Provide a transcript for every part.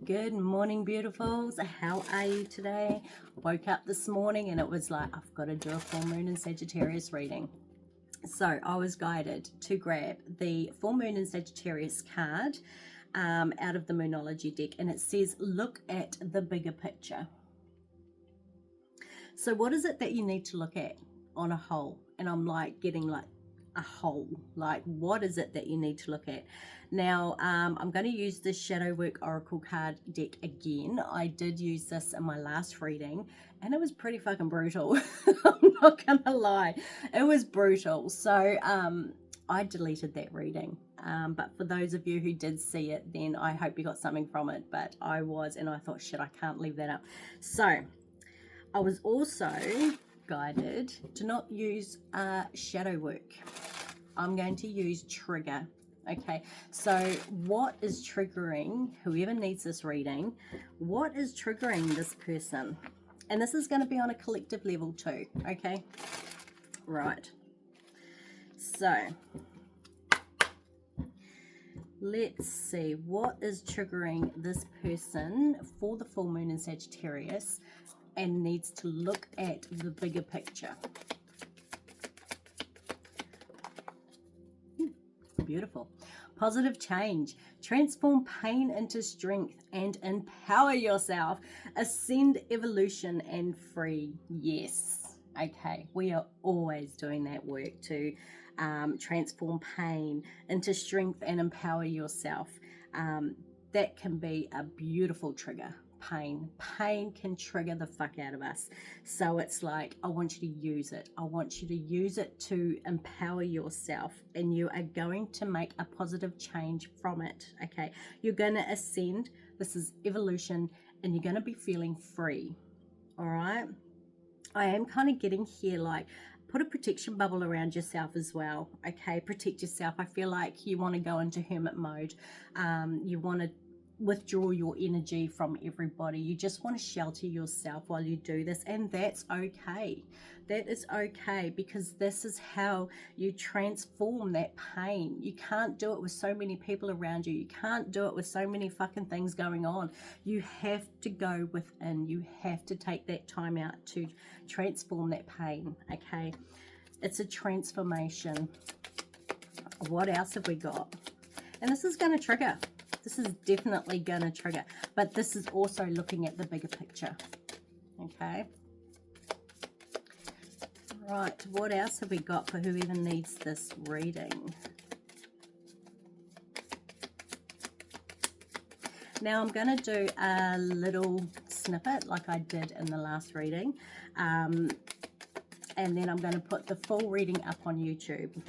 Good morning, beautifuls. How are you today? Woke up this morning and it was like, I've got to do a full moon in Sagittarius reading. So I was guided to grab the full moon in Sagittarius card out of the Moonology deck, and it says, look at the bigger picture. So what is it that you need to look at on a whole? And I'm like getting like a whole, like what is it that you need to look at? Now I'm going to use this Shadow Work Oracle card deck again. I did use this in my last reading and it was pretty fucking brutal. I'm not gonna lie, it was brutal. So I deleted that reading, but for those of you who did see it, then I hope you got something from it. But I was, and I thought, shit, I can't leave that up. So I was also guided to not use shadow work. I'm going to use trigger. Okay, so what is triggering whoever needs this reading? What is triggering this person? And this is going to be on a collective level too. Okay, right, so let's see what is triggering this person for the full moon in Sagittarius and needs to look at the bigger picture. Beautiful. Positive change. Transform pain into strength and empower yourself. Ascend, evolution, and free. Yes. Okay. We are always doing that work to transform pain into strength and empower yourself. That can be a beautiful trigger. Pain can trigger the fuck out of us. So it's like, I want you to use it. I want you to use it to empower yourself, and you are going to make a positive change from it. Okay, you're going to ascend. This is evolution, and you're going to be feeling free. All right, I am kind of getting here like, put a protection bubble around yourself as well. Okay, protect yourself. I feel like you want to go into hermit mode. You want to withdraw your energy from everybody. You just want to shelter yourself while you do this, and that's okay. That is okay, because this is how you transform that pain. You can't do it with so many people around you. You can't do it with so many fucking things going on. You have to go within. You have to take that time out to transform that pain. Okay, it's a transformation. What else have we got? And this is going to trigger. This is definitely going to trigger, but this is also looking at the bigger picture. Okay. Right. What else have we got for whoever needs this reading? Now I'm going to do a little snippet like I did in the last reading. And then I'm going to put the full reading up on YouTube.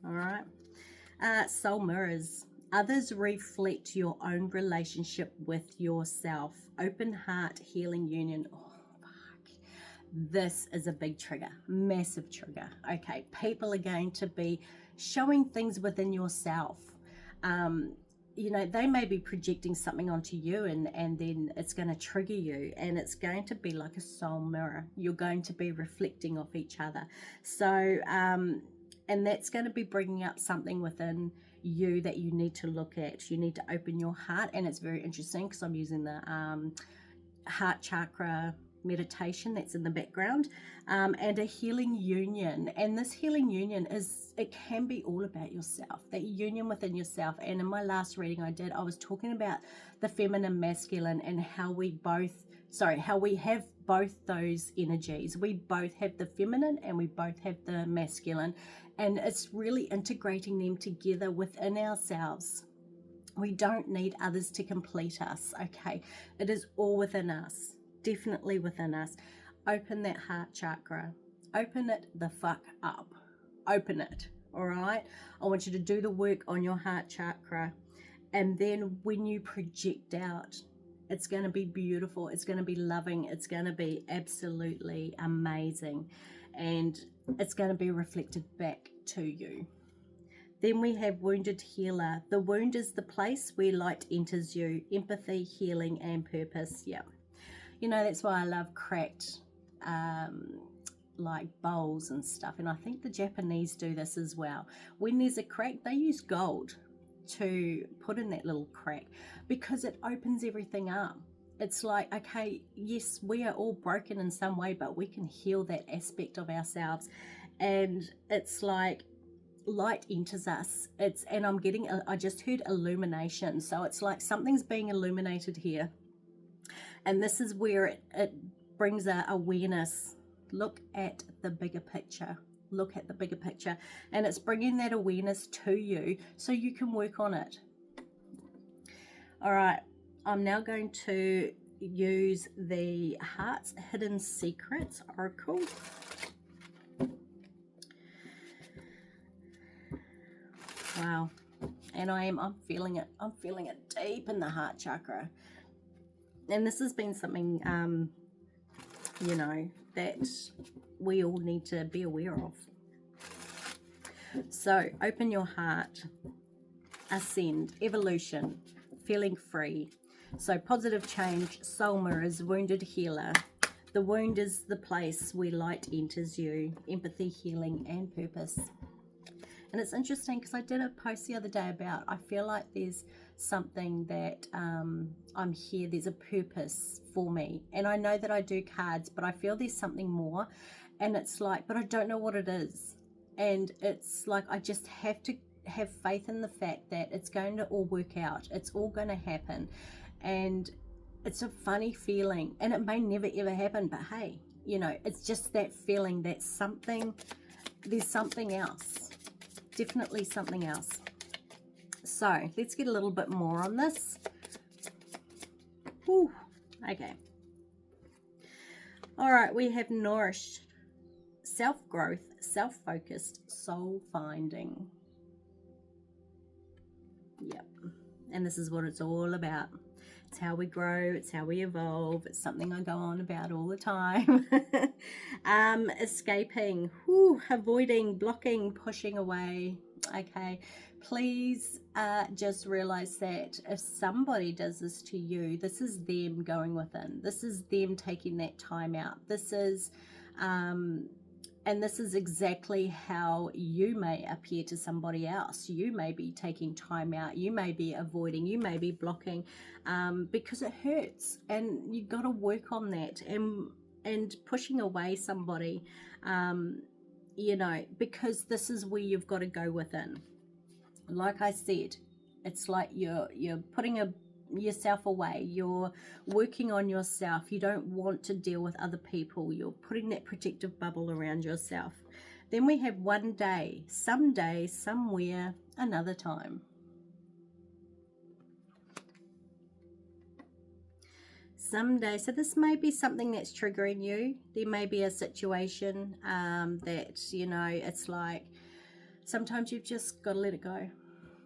All right. Soul mirrors. Others reflect your own relationship with yourself. Open heart, healing union. Oh, fuck. This is a big trigger, massive trigger. Okay, people are going to be showing things within yourself. You know, they may be projecting something onto you, and then it's going to trigger you, and it's going to be like a soul mirror. You're going to be reflecting off each other. So, and that's going to be bringing up something within you that you need to look at. You need to open your heart, and it's very interesting because I'm using the heart chakra meditation that's in the background, and a healing union. And this healing union is, it can be all about yourself, that union within yourself. And in my last reading I was talking about the feminine, masculine, and how we have both those energies. We both have the feminine and we both have the masculine, and it's really integrating them together within ourselves. We don't need others to complete us. Okay, it is all within us, definitely within us. Open that heart chakra, open it the fuck up, open it. All right, I want you to do the work on your heart chakra, and then when you project out, it's going to be beautiful, it's going to be loving, it's going to be absolutely amazing, and it's going to be reflected back to you. Then we have wounded healer. The wound is the place where light enters you. Empathy, healing, and purpose. Yeah, you know, that's why I love cracked like bowls and stuff, and I think the Japanese do this as well. When there's a crack, they use gold to put in that little crack, because it opens everything up. It's like, okay, yes, we are all broken in some way, but we can heal that aspect of ourselves. And it's like light enters us. And I'm getting, I just heard illumination. So it's like something's being illuminated here. And this is where it brings a awareness. Look at the bigger picture. Look at the bigger picture. And it's bringing that awareness to you so you can work on it. All right. I'm now going to use the Heart's Hidden Secrets Oracle. Wow. And I'm feeling it. I'm feeling it deep in the heart chakra. And this has been something, you know, that we all need to be aware of. So open your heart, ascend, evolution, feeling free. So positive change, soul mirrors, wounded healer. The wound is the place where light enters you, empathy, healing, and purpose. And it's interesting because I did a post the other day about, I feel like there's something that I'm here, there's a purpose for me. And I know that I do cards, but I feel there's something more. And it's like, but I don't know what it is. And it's like, I just have to have faith in the fact that it's going to all work out. It's all going to happen. And it's a funny feeling. And it may never ever happen, but hey, you know, it's just that feeling that something, there's something else. Definitely something else. So let's get a little bit more on this. Whew. Okay. All right, we have nourished, self-growth, self-focused, soul-finding. Yep. And this is what it's all about. It's how we grow. It's how we evolve. It's something I go on about all the time. Escaping, avoiding, blocking, pushing away. Okay, please just realize that if somebody does this to you, this is them going within. This is them taking that time out. This is, and this is exactly how you may appear to somebody else. You may be taking time out. You may be avoiding. You may be blocking because it hurts. And you've got to work on that. And pushing away somebody, you know, because this is where you've got to go within. Like I said, it's like you're putting yourself away. You're working on yourself. You don't want to deal with other people. You're putting that protective bubble around yourself. Then we have one day, someday, somewhere, another time. Someday. So this may be something that's triggering you. There may be a situation that, you know, it's like sometimes you've just got to let it go.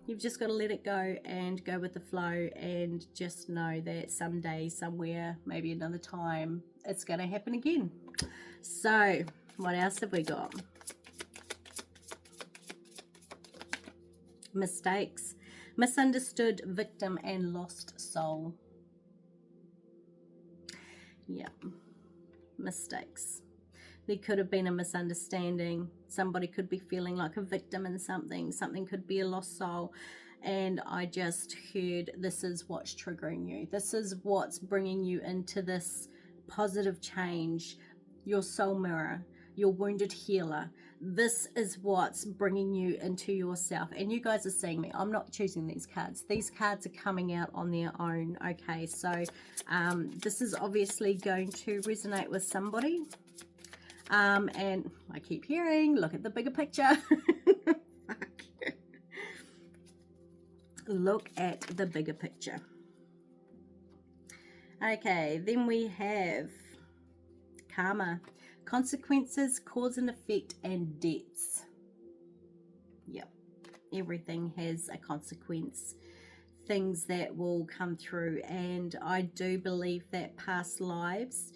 You've just got to let it go and go with the flow, and just know that someday, somewhere, maybe another time, it's going to happen again. So what else have we got? Mistakes, misunderstood, victim, and lost soul. Yeah, mistakes. There could have been a misunderstanding. Somebody could be feeling like a victim in something. Something could be a lost soul. And I just heard this is what's triggering you. This is what's bringing you into this positive change. Your soul mirror, your wounded healer. This is what's bringing you into yourself. And you guys are seeing me. I'm not choosing these cards. These cards are coming out on their own. Okay, so this is obviously going to resonate with somebody. And I keep hearing, look at the bigger picture. Look at the bigger picture. Okay, then we have karma, consequences, cause and effect, and debts. Yep, everything has a consequence. Things that will come through, and I do believe that past lives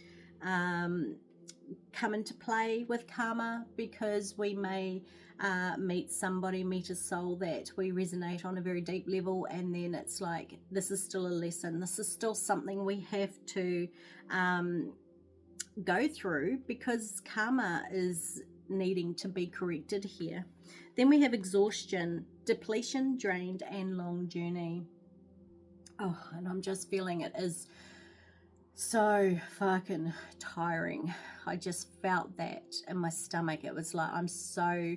come into play with karma, because we may meet a soul that we resonate on a very deep level, and then it's like, this is still a lesson, this is still something we have to go through, because karma is needing to be corrected here. Then we have exhaustion, depletion, drained, and long journey. Oh, and I'm just feeling it is so fucking tiring. I just felt that in my stomach. It was like I'm so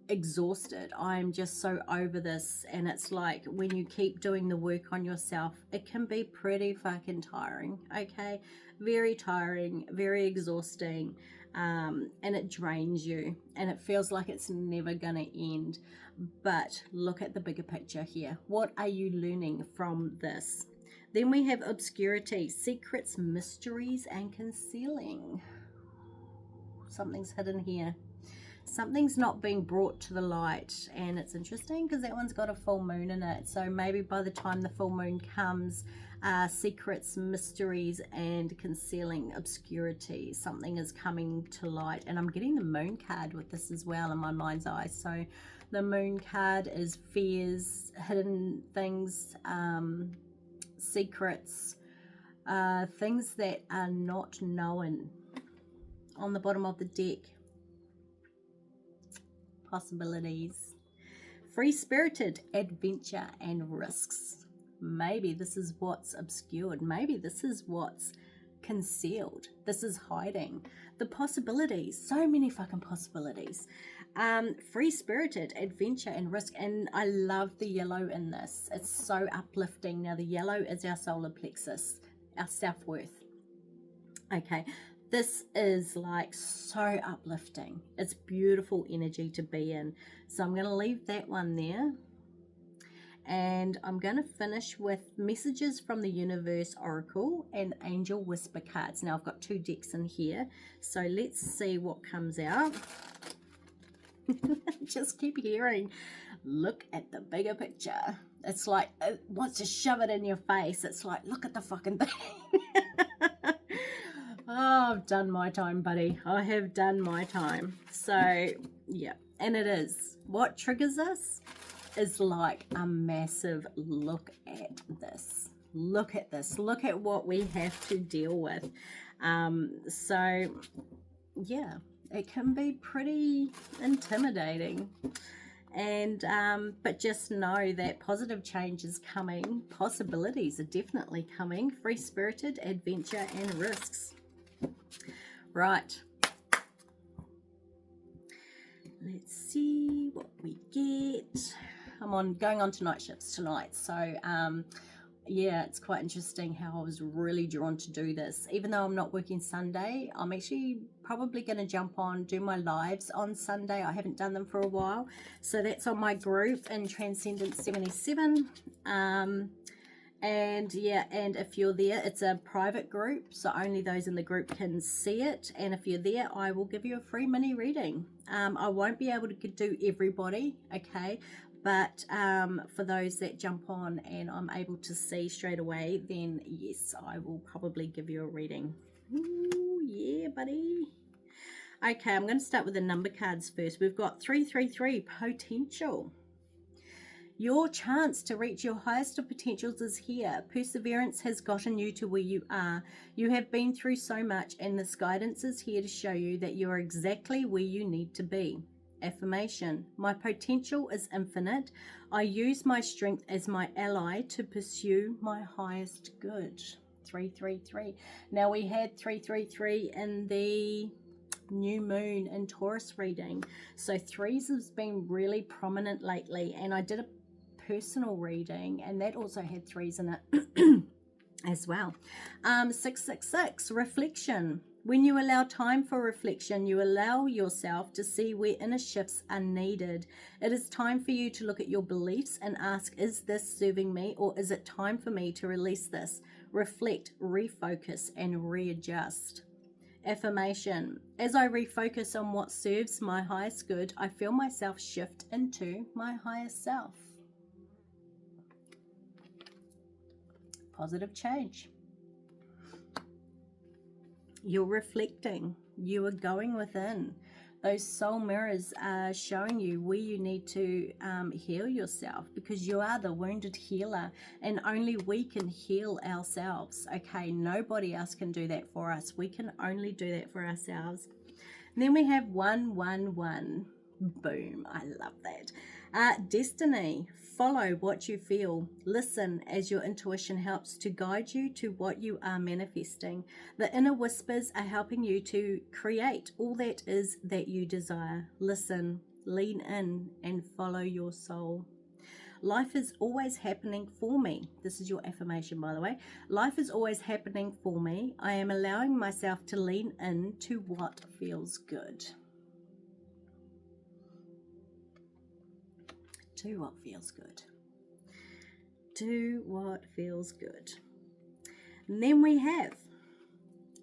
exhausted. I'm just so over this, and it's like when you keep doing the work on yourself, it can be pretty fucking tiring. Okay, very tiring, very exhausting, and it drains you, and it feels like it's never gonna end. But look at the bigger picture here. What are you learning from this? Then we have obscurity, secrets, mysteries, and concealing. Something's hidden here. Something's not being brought to the light, and it's interesting because that one's got a full moon in it. So maybe by the time the full moon comes, secrets, mysteries, and concealing, obscurity, something is coming to light. And I'm getting the moon card with this as well in my mind's eye. So the moon card is fears, hidden things, secrets, things that are not known. On the bottom of the deck, possibilities, free-spirited, adventure, and risks. Maybe this is what's obscured. Maybe this is what's concealed. This is hiding. The possibilities, so many fucking possibilities. Free-spirited, adventure, and risk. And I love the yellow in this. It's so uplifting. Now the yellow is our solar plexus, our self-worth. Okay, this is like so uplifting. It's beautiful energy to be in. So I'm going to leave that one there. And I'm going to finish with messages from the universe oracle and angel whisper cards. Now I've got 2 decks in here. So let's see what comes out. Just keep hearing, look at the bigger picture. It's like it wants to shove it in your face. It's like, look at the fucking thing. Oh, I've done my time, buddy. I have done my time. So, yeah. And it is. What triggers us is like a massive look at this. Look at this. Look at what we have to deal with. So, yeah. It can be pretty intimidating. And but just know that positive change is coming. Possibilities are definitely coming. Free-spirited, adventure, and risks. Right, let's see what we get. I'm going on to night shifts tonight, so yeah, it's quite interesting how I was really drawn to do this. Even though I'm not working Sunday, I'm actually probably going to jump on, do my lives on Sunday. I haven't done them for a while, so that's on my group in Transcendence77. And yeah, and if you're there, it's a private group, so only those in the group can see it. And if you're there, I will give you a free mini reading. I won't be able to do everybody, okay, but for those that jump on and I'm able to see straight away, then yes, I will probably give you a reading. Ooh, yeah, buddy. Okay, I'm going to start with the number cards first. We've got 333, potential. Your chance to reach your highest of potentials is here. Perseverance has gotten you to where you are. You have been through so much, and this guidance is here to show you that you are exactly where you need to be. Affirmation. My potential is infinite. I use my strength as my ally to pursue my highest good. 333. Now we had 333 in the new moon in Taurus reading. So threes has been really prominent lately, and I did a personal reading and that also had threes in it as well. 666, reflection. When you allow time for reflection, you allow yourself to see where inner shifts are needed. It is time for you to look at your beliefs and ask, is this serving me, or is it time for me to release this? Reflect, refocus, and readjust. Affirmation. As I refocus on what serves my highest good, I feel myself shift into my highest self. Positive change. You're reflecting. You are going within. Those soul mirrors are showing you where you need to heal yourself, because you are the wounded healer and only we can heal ourselves. Okay, nobody else can do that for us. We can only do that for ourselves. And then we have 111. Boom. I love that. Destiny. Follow what you feel. Listen as your intuition helps to guide you to what you are manifesting. The inner whispers are helping you to create all that is that you desire. Listen, lean in, and follow your soul. Life is always happening for me. This is your affirmation, by the way. Life is always happening for me. I am allowing myself to lean in to what feels good. Do what feels good. Do what feels good. And then we have,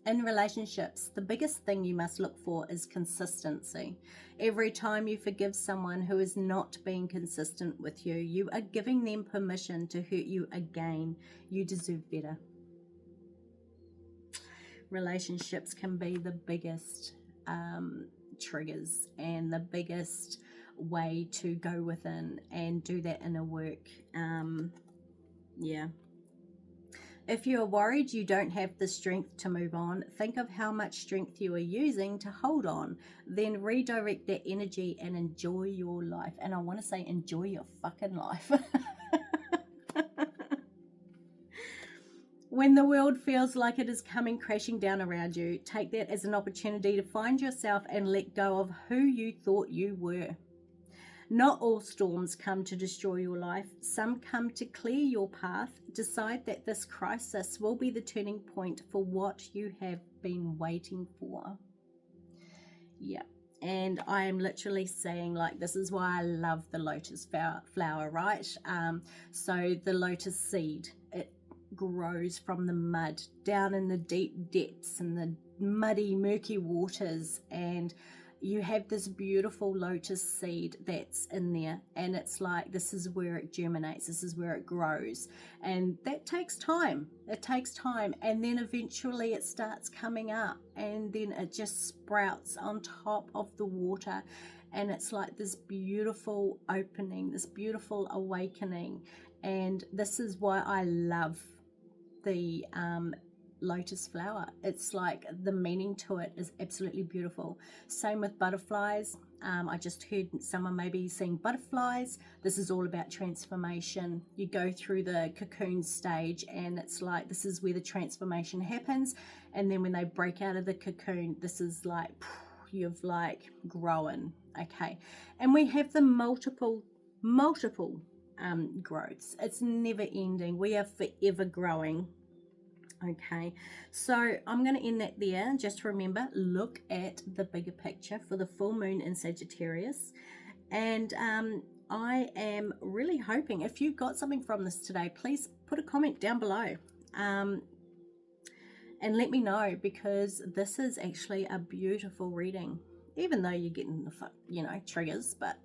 in relationships, the biggest thing you must look for is consistency. Every time you forgive someone who is not being consistent with you, you are giving them permission to hurt you again. You deserve better. Relationships can be the biggest triggers and the biggest way to go within and do that inner work. Yeah. If you are worried you don't have the strength to move on, think of how much strength you are using to hold on. Then redirect that energy and enjoy your life. And I want to say enjoy your fucking life. When the world feels like it is coming crashing down around you, take that as an opportunity to find yourself and let go of who you thought you were. Not all storms come to destroy your life. Some come to clear your path. Decide that this crisis will be the turning point for what you have been waiting for. Yeah. And I am literally saying, like, this is why I love the lotus flower, right? So the lotus seed, it grows from the mud down in the deep depths and the muddy, murky waters, and you have this beautiful lotus seed that's in there, and it's like, this is where it germinates, this is where it grows, and that takes time. It takes time, and then eventually it starts coming up, and then it just sprouts on top of the water, and it's like this beautiful opening, this beautiful awakening. And this is why I love the lotus flower. It's like, the meaning to it is absolutely beautiful. Same with butterflies. I just heard someone maybe seeing butterflies. This is all about transformation. You go through the cocoon stage, and it's like, this is where the transformation happens, and then when they break out of the cocoon, this is like, you've like grown. Okay. And we have the multiple growths. It's never ending. We are forever growing. Okay, so I'm going to end that there. Just remember, look at the bigger picture for the full moon in Sagittarius. And I am really hoping, if you've got something from this today, please put a comment down below and let me know, because this is actually a beautiful reading, even though you're getting the triggers, but